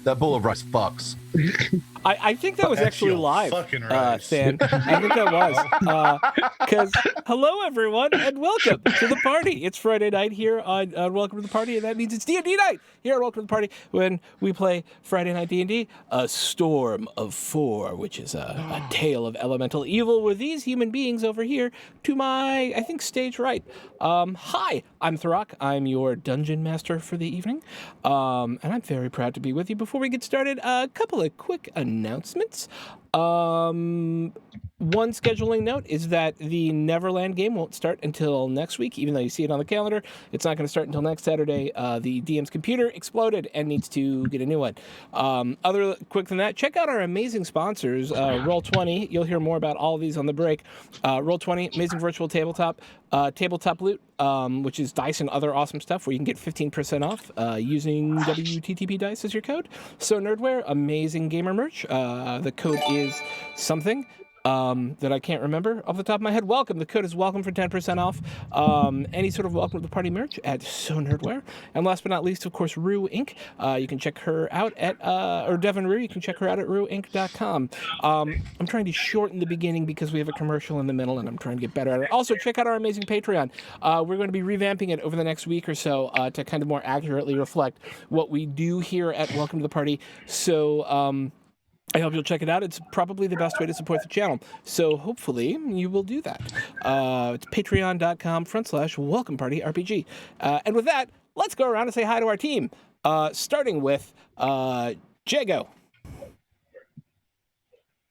That bowl of rice fucks. I think that was actually live, fucking right. Stan. I think that was. Because hello, everyone, and welcome to the party. It's Friday night here on Welcome to the Party, and that means it's D&D night here at Welcome to the Party when we play Friday Night D&D, A Storm of Four, which is a tale of elemental evil with these human beings over here to my, I think, stage right. Hi, I'm Throck. I'm your dungeon master for the evening, and I'm very proud to be with you. Before we get started, a couple of quick announcements. One scheduling note is that the Neverland game won't start until next week, even though you see it on the calendar. It's not going to start until next Saturday. The DM's computer exploded and needs to get a new one. Other quick than that, check out our amazing sponsors, Roll20. You'll hear more about all of these on the break. Roll20, amazing virtual tabletop. Tabletop Loot, which is dice and other awesome stuff where you can get 15% off using WTTP dice as your code. So Nerdware, amazing gamer merch. The code is something that I can't remember off the top of my head. Welcome. The code is welcome for 10% off any sort of Welcome to the Party merch at So Nerdware. And last but not least, of course, Rue Inc. You can check her out at, or Devin Rue, you can check her out at rueinc.com. I'm trying to shorten the beginning because we have a commercial in the middle and I'm trying to get better at it. Also, check out our amazing Patreon. We're going to be revamping it over the next week or so to kind of more accurately reflect what we do here at Welcome to the Party. So, I hope you'll check it out. It's probably the best way to support the channel. So hopefully you will do that. It's patreon.com/welcomepartyrpg. And with that, let's go around and say hi to our team. Starting with Jago.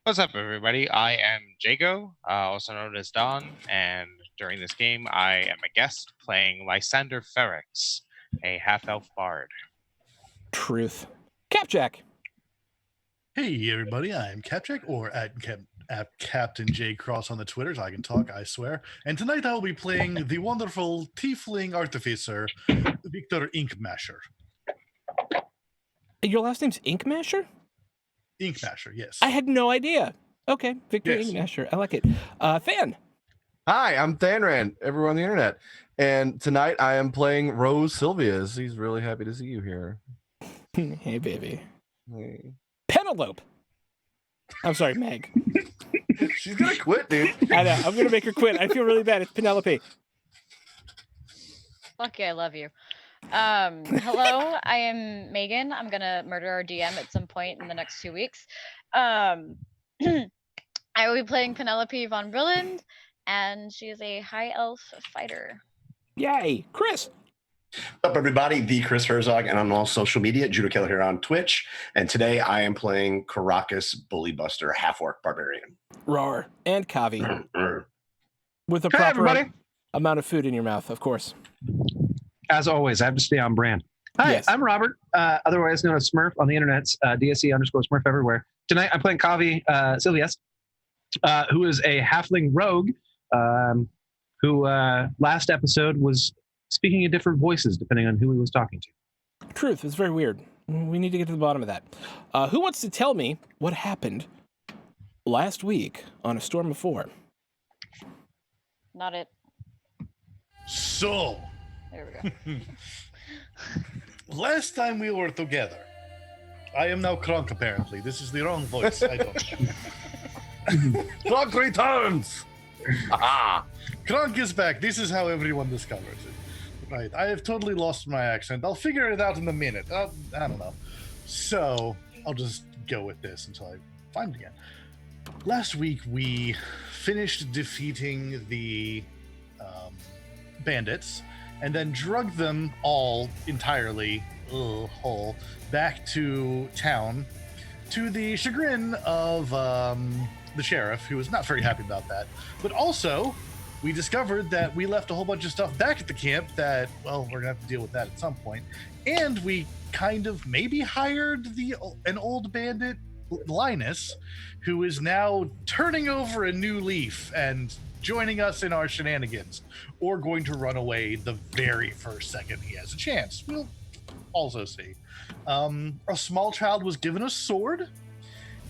What's up, everybody? I am Jago, also known as Don, and during this game, I am a guest playing Lysander Ferrex, a half-elf bard. Truth. Capjack. Hey everybody, I'm Capjack, or at Captain J Cross on the Twitters. I can talk, I swear. And tonight I will be playing the wonderful tiefling artificer, Victor Inkmasher. Your last name's Inkmasher? Inkmasher, yes. I had no idea. Okay, Victor Yes. Inkmasher. I like it. Fan. Hi, I'm Thanran, everyone on the internet. And tonight I am playing Rose Sylvias. He's really happy to see you here. Hey, baby. Hey. Penelope. I'm sorry, Meg. She's gonna quit, dude. I know. I'm going to make her quit. I feel really bad. It's Penelope. Fuck yeah, I love you. Hello, I am Megan. I'm gonna murder our DM at some point in the next 2 weeks. I will be playing Penelope von Brilland, and she is a high elf fighter. Yay. Chris. What's up, everybody? The Chris Herzog, and I'm on all social media, Judo Killer here on Twitch. And today I am playing Caracas Bullybuster, half-orc barbarian. Roar. And Kavi. With the Hey, proper everybody. amount of food in your mouth, of course. As always, I have to stay on brand. Hi, Yes. I'm Robert, otherwise known as Smurf on the internet, DSE_Smurf everywhere. Tonight I'm playing Kavi Sylvias, who is a halfling rogue, who last episode was speaking in different voices depending on who he was talking to. Truth. It's very weird. We need to get to the bottom of that. Who wants to tell me what happened last week on A Storm of Four? Not it. So, There we go. last time we were together, I am now Kronk apparently. This is the wrong voice. I don't know. Clock returns! Aha! Kronk is back. This is how everyone discovers it. Right. I have totally lost my accent. I'll figure it out in a minute. I don't know. So I'll just go with this until I find it again. Last week we finished defeating the bandits and then drugged them all entirely whole back to town, to the chagrin of the sheriff, who was not very happy about that. But also, we discovered that we left a whole bunch of stuff back at the camp that, well, we're gonna have to deal with that at some point. And we kind of maybe hired an old bandit, Linus, who is now turning over a new leaf and joining us in our shenanigans, or going to run away the very first second he has a chance. We'll also see. A small child was given a sword,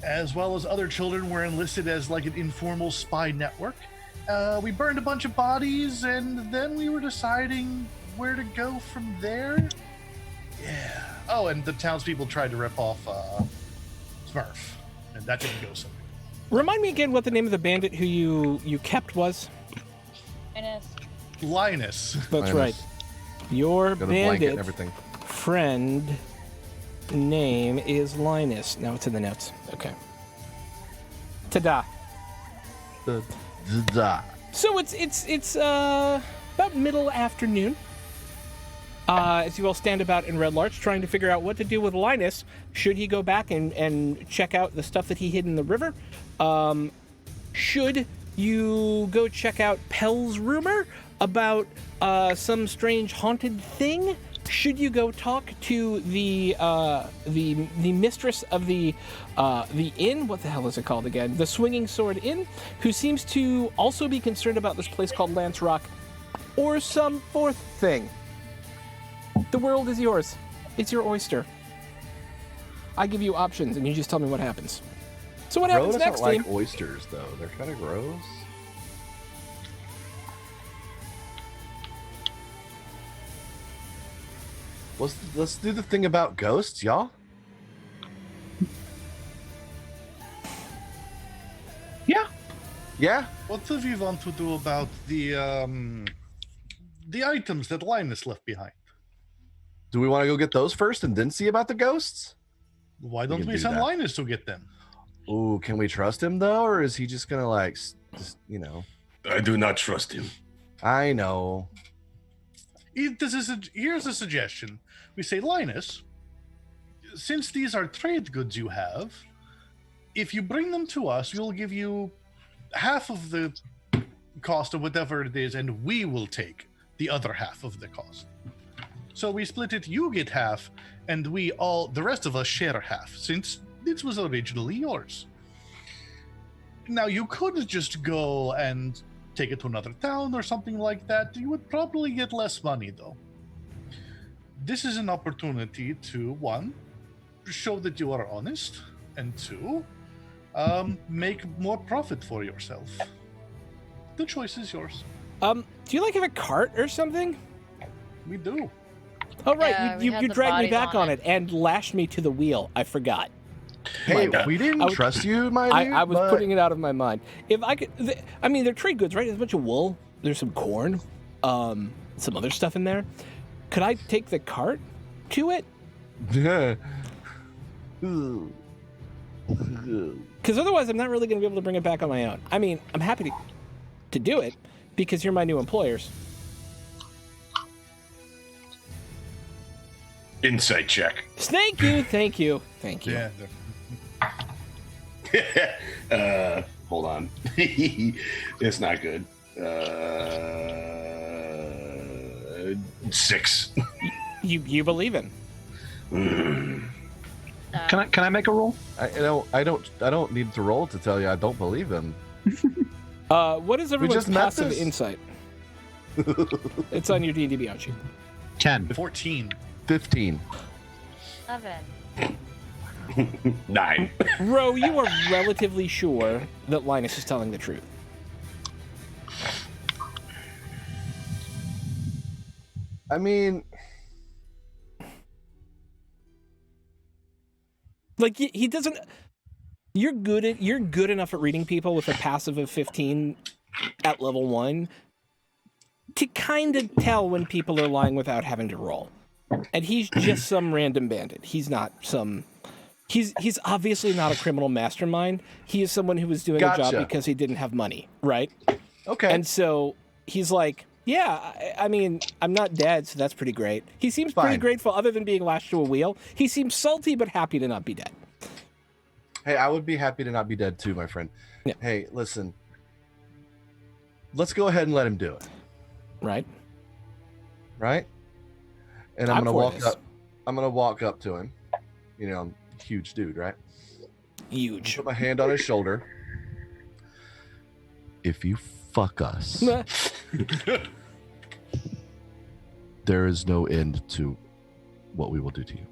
as well as other children were enlisted as like an informal spy network. We burned a bunch of bodies, and then we were deciding where to go from there. Yeah. Oh, and the townspeople tried to rip off Smurf, and that didn't go so good. Remind me again what the name of the bandit who you kept was. Linus. That's Linus. right. Your Got a blanket and bandit everything. friend name is Linus. Now it's in the notes. Okay. Ta-da. Da. So it's about middle afternoon. As you all stand about in Red Larch trying to figure out what to do with Linus. Should he go back and check out the stuff that he hid in the river? Should you go check out Pell's rumor about some strange haunted thing? Should you go talk to the mistress of the inn? What the hell is it called again? The Swinging Sword Inn, who seems to also be concerned about this place called Lance Rock, or some fourth thing. The world is yours. It's your oyster. I give you options, and you just tell me what happens. So what Ro happens doesn't next, like team? oysters, though. They're kind of gross. Let's do the thing about ghosts, y'all. Yeah. Yeah. What do we want to do about the items that Linus left behind? Do we want to go get those first and then see about the ghosts? Why don't can we do send that. Linus to get them? Ooh, can we trust him though, or is he just gonna like, just, you know? I do not trust him. I know. Here's a suggestion. We say, Linus, since these are trade goods you have, if you bring them to us, we'll give you half of the cost of whatever it is, and we will take the other half of the cost. So we split it, you get half, and the rest of us share half, since this was originally yours. Now, you could just go and take it to another town or something like that. You would probably get less money, though. This is an opportunity to, one, show that you are honest, and two, make more profit for yourself. The choice is yours. Do you like have a cart or something? We do. Oh right, Yeah, we you had you the dragged me bodies back on on it and lashed me to the wheel. I forgot. Hey, God. we didn't I was- trust you, my dude. I was but- putting it out of my mind. If I could, I mean, they're trade goods, right? There's a bunch of wool. There's some corn, some other stuff in there. Could I take the cart to it? Yeah. Because otherwise, I'm not really going to be able to bring it back on my own. I mean, I'm happy to do it because you're my new employers. Insight check. Thank you, thank you, thank you. Yeah. Hold on. It's not good. 6. You believe in? Can I make a roll? I don't need to roll to tell you I don't believe him. What is everyone's just met passive this. insight? It's on your D&D Beyond sheet. 10. 14. 15. 7. 9. Ro, you are relatively sure that Linus is telling the truth. I mean, Like he doesn't. You're good enough at reading people with a passive of 15 at level 1 to kind of tell when people are lying without having to roll. And he's just some random bandit. He's not some. He's obviously not a criminal mastermind. He is someone who was doing a job Gotcha. because he didn't have money, right? okay. And so he's like, yeah, I mean, I'm not dead, so that's pretty great. He seems pretty Fine. grateful, other than being lashed to a wheel. He seems salty, but happy to not be dead. Hey, I would be happy to not be dead too, my friend. Yeah. Hey, listen. Let's go ahead and let him do it, Right? right? And I'm I'm gonna for walk this. up. I'm gonna walk up to him. You know, I'm a huge dude, right? Huge. Put my hand on his shoulder. If you fuck us, there is no end to what we will do to you.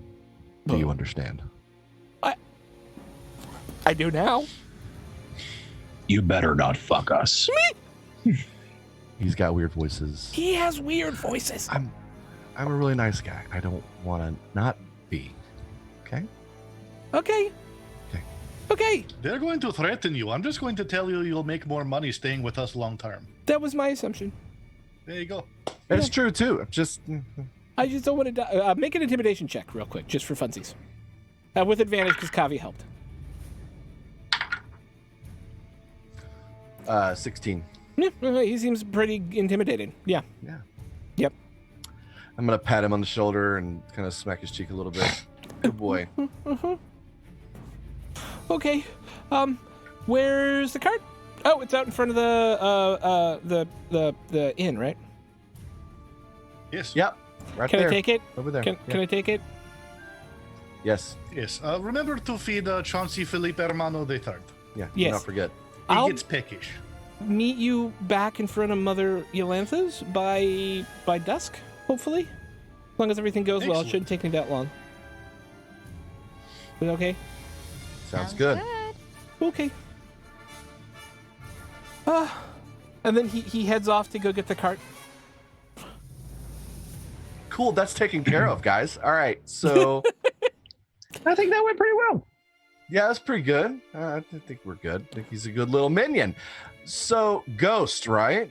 Do you understand? I do now. You better not fuck us. He's got weird voices. He has weird voices. I'm a really nice guy. I don't want to not be. Okay. Okay. Okay. Okay. They're going to threaten you. I'm just going to tell you you'll make more money staying with us long term. That was my assumption. There you go. It's true too. Just I just don't want to make an intimidation check real quick, just for funsies. With advantage because Kavi helped. 16. Yeah, he seems pretty intimidating. Yeah. Yeah. Yep. I'm gonna pat him on the shoulder and kind of smack his cheek a little bit. Good boy. Okay. Where's the cart? Oh, it's out in front of the inn, right? Yes. Yep. Right Can there. I take it? Over there. Can I take it? Yes. Yes. Remember to feed Chauncey Felipe Hermano III. Yeah. Do Yes. not forget. He I'll gets peckish. meet you back in front of Mother Yolantha's by dusk, hopefully. As long as everything goes well, it Excellent. shouldn't take me that long. Is it okay? Sounds good. Okay. And then he heads off to go get the cart. Cool. That's taken care of, guys. All right. So I think that went pretty well. yeah, that's pretty good. I think we're good. I think he's a good little minion. So Ghost, right?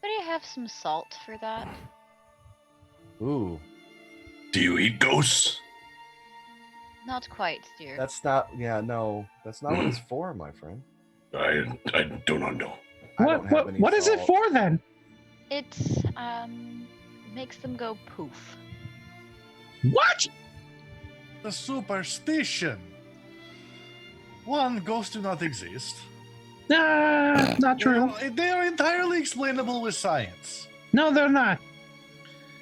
Could I have some salt for that? Ooh, Do you eat ghosts? Not quite, dear. that's not. Yeah, no, that's not what it's for, my friend. I do not know. I don't have any What is it salt. for then? It makes them go poof. What? The superstition. One, ghosts do not exist. Not true. They are entirely explainable with science. No, they're not.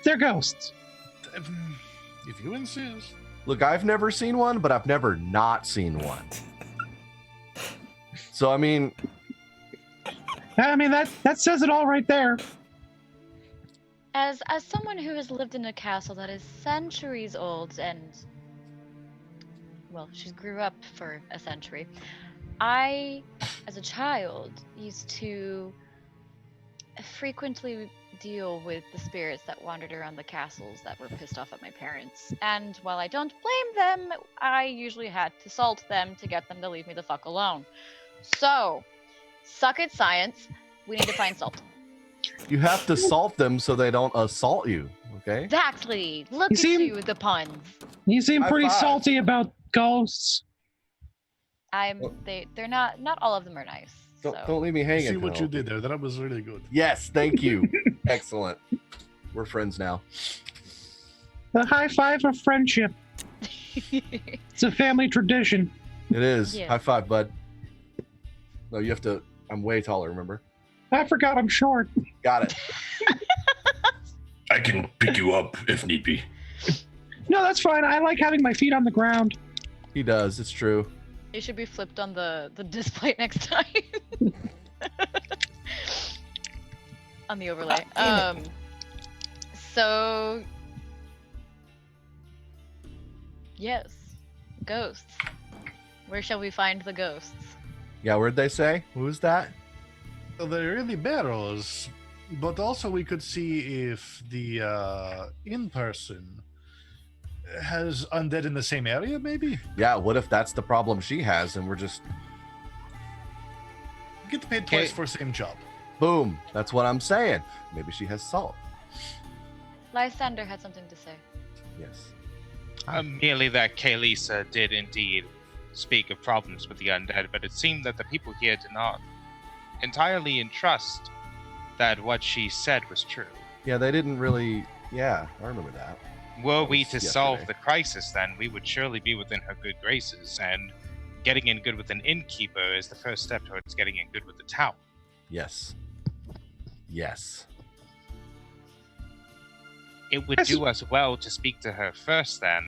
They're ghosts. If you insist. Look, I've never seen one, but I've never not seen one. So I mean, I mean that says it all right there. As someone who has lived in a castle that is centuries old and well, she grew up for a century. I, as a child, used to frequently deal with the spirits that wandered around the castles that were pissed off at my parents. And while I don't blame them, I usually had to salt them to get them to leave me the fuck alone. So, suck it, science. We need to find salt. you have to salt them so they don't assault you. Okay. Exactly. Look You at seem- you with the puns. You seem High pretty five. salty about ghosts. They're not all of them are nice. Don't So. don't leave me hanging. See what you Penelope. did there. That was really good. Yes, thank you. Excellent. We're friends now. The high five of friendship. It's a family tradition. It is. Yeah. High five, bud. No, you have to. I'm way taller. Remember? I forgot I'm short. Got it. I can pick you up if need be. No, that's fine. I like having my feet on the ground. He does. It's true. It should be flipped on the display next time. On the overlay. damn So yes. Ghosts. Where shall we find the ghosts? Yeah. Where'd they say? Who's that? So they're really barrels, but also we could see if the in-person has undead in the same area, maybe? Yeah. What if that's the problem she has, and we're just Get paid twice Okay. for same job. boom? That's what I'm saying. Maybe she has salt. Lysander had something to say. Yes. Merely that Kaelisa did indeed speak of problems with the undead, but it seemed that the people here did not entirely entrust that what she said was true. Yeah. They didn't really. Yeah. I remember that. Were That we was to solve yesterday. the crisis, then we would surely be within her good graces, and getting in good with an innkeeper is the first step towards getting in good with the town. Yes. Yes. It would Yes. do us well to speak to her first, then,